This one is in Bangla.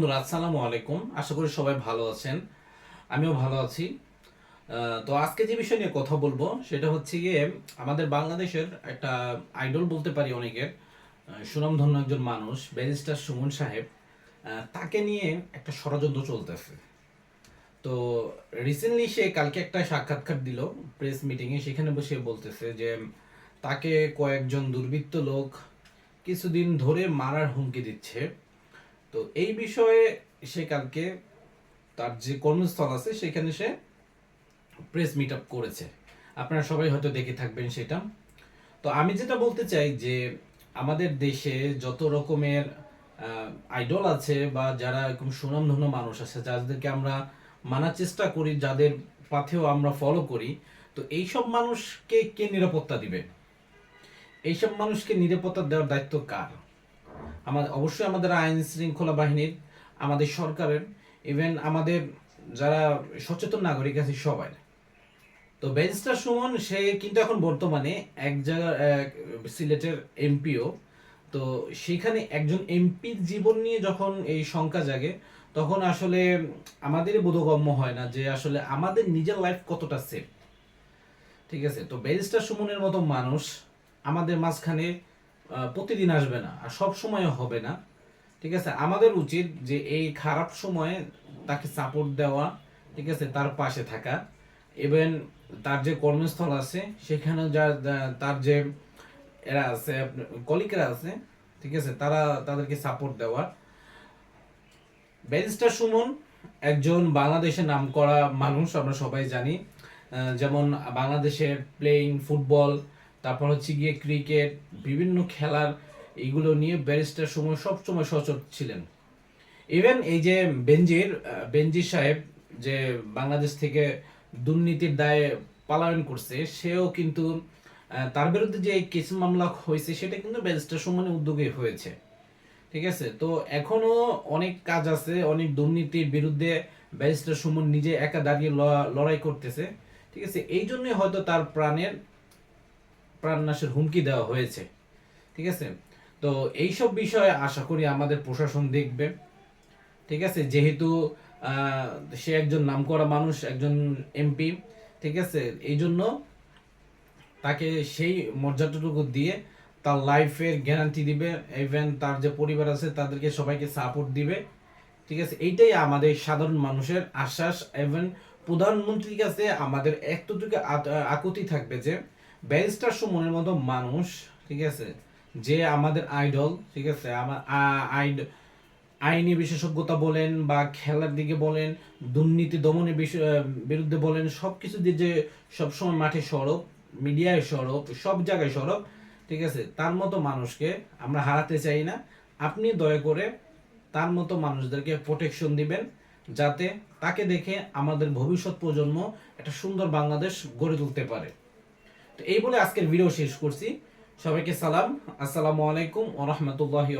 বন্ধুরা, আসসালামু আলাইকুম। আশা করি সবাই ভালো আছেন। আমিও ভালো আছি। তো আজকে যে বিষয় নিয়ে কথা বলবো সেটা হচ্ছে গিয়ে আমাদের বাংলাদেশের একটা আইডল বলতে পারি অনেকের, সুনামধন্য একজন মানুষ ব্যারিস্টার সুমন সাহেব। তাকে নিয়ে একটা ষড়যন্ত্র চলতেছে। তো রিসেন্টলি সে কালকে একটা সাক্ষাৎকার দিল প্রেস মিটিংয়ে, সেখানে বসে বলতেছে যে তাকে কয়েকজন দুর্বৃত্ত লোক কিছুদিন ধরে মারার হুমকি দিচ্ছে। তো এই বিষয়ে সে কালকে তার যে কর্মস্থল আছে সেখানে সে প্রেস মিট আপ করেছে। আপনারা সবাই হয়তো দেখে থাকবেন সেটা। তো আমি যেটা বলতে চাই যে আমাদের দেশে যত রকমের আইডল আছে বা যারা এরকম সুনামধন্য মানুষ আছে যাদেরকে আমরা মানার চেষ্টা করি, যাদের পাথেও আমরা ফলো করি, তো এইসব মানুষকে কে নিরাপত্তা দিবে? এইসব মানুষকে নিরাপত্তা দেওয়ার দায়িত্ব কার? অবশ্যই আমাদের আইন শৃঙ্খলা বাহিনীর, আমাদের সরকারের, ইভেন আমাদের যারা সচেতন নাগরিক আছে সবাই। তো ব্যারিস্টার সুমন সে কিন্তু এখন বর্তমানে এক জায়গায় সিলেটের এমপিও। তো সেখানে একজন এমপির জীবন নিয়ে যখন এই শঙ্কা জাগে, তখন আসলে আমাদেরই বোধগম্য হয় না যে আসলে আমাদের নিজের লাইফ কতটা সেফ। ঠিক আছে, তো ব্যারিস্টার সুমনের মতো মানুষ আমাদের মাঝখানে প্রতিদিন আসবে না আর সব সময় হবে না। ঠিক আছে, আমাদের উচিত যে এই খারাপ সময়ে তাকে সাপোর্ট দেওয়া, ঠিক আছে, তার পাশে থাকা। ইভেন তার যে কর্মস্থল আছে সেখানে তার যে এরা আছে, কলিগরা আছে, ঠিক আছে, তাদেরকে সাপোর্ট দেওয়া। ব্যারিস্টার সুমন একজন বাংলাদেশের নামকরা মানুষ, আমরা সবাই জানি। যেমন বাংলাদেশের প্লেইং ফুটবল, তারপর হচ্ছে গিয়ে ক্রিকেট, বিভিন্ন খেলার এইগুলো নিয়ে ব্যারিস্টার সুমন সবসময় সচেতন ছিলেন। ইভেন এই যে বেনজির সাহেব যে বাংলাদেশ থেকে দুর্নীতির দায়ে পলায়ন করছে, সেও কিন্তু তার বিরুদ্ধে যে কেস মামলা হয়েছে সেটা কিন্তু ব্যারিস্টার সুমনের উদ্যোগে হয়েছে। ঠিক আছে, তো এখনো অনেক কাজ আছে, অনেক দুর্নীতির বিরুদ্ধে ব্যারিস্টার সুমন নিজে একা দাঁড়িয়ে লড়াই করতেছে। ঠিক আছে, এই জন্যই হয়তো তার প্রাণনাশের হুমকি দেওয়া হয়েছে। ঠিক আছে, তো এইসব বিষয়ে আশা করি আমাদের প্রশাসন দেখবে। ঠিক আছে, যেহেতু আহ, সে একজন নামকরা মানুষ, একজন এমপি। ঠিক আছে, এই জন্য তাকে সেই মর্যাদাটুকু দিয়ে তার লাইফের গ্যারান্টি দিবে। ইভেন তার যে পরিবার আছে তাদেরকে সবাইকে সাপোর্ট দিবে। ঠিক আছে, এইটাই আমাদের সাধারণ মানুষের আশ্বাস। এবং প্রধানমন্ত্রীর কাছে আমাদের একটুকু আকুতি থাকবে যে ব্যারিস্টার সুমনের মতো মানুষ, ঠিক আছে, যে আমাদের আইডল, ঠিক আছে, আমার আইনি বিশেষজ্ঞতা বলেন বা খেলার দিকে বলেন, দুর্নীতি দমনের বিরুদ্ধে বলেন, সবকিছু দিয়ে যে সবসময় মাঠে সরব, মিডিয়ায় সরব, সব জায়গায় সরব। ঠিক আছে, তার মতো মানুষকে আমরা হারাতে চাই না। আপনি দয়া করে তার মতো মানুষদেরকে প্রোটেকশন দিবেন, যাতে তাকে দেখে আমাদের ভবিষ্যৎ প্রজন্ম একটা সুন্দর বাংলাদেশ গড়ে তুলতে পারে। তো এই বলে আজকের ভিডিও শেষ করছি। সবাইকে সালাম, আসসালামু আলাইকুম ওয়া রাহমাতুল্লাহি।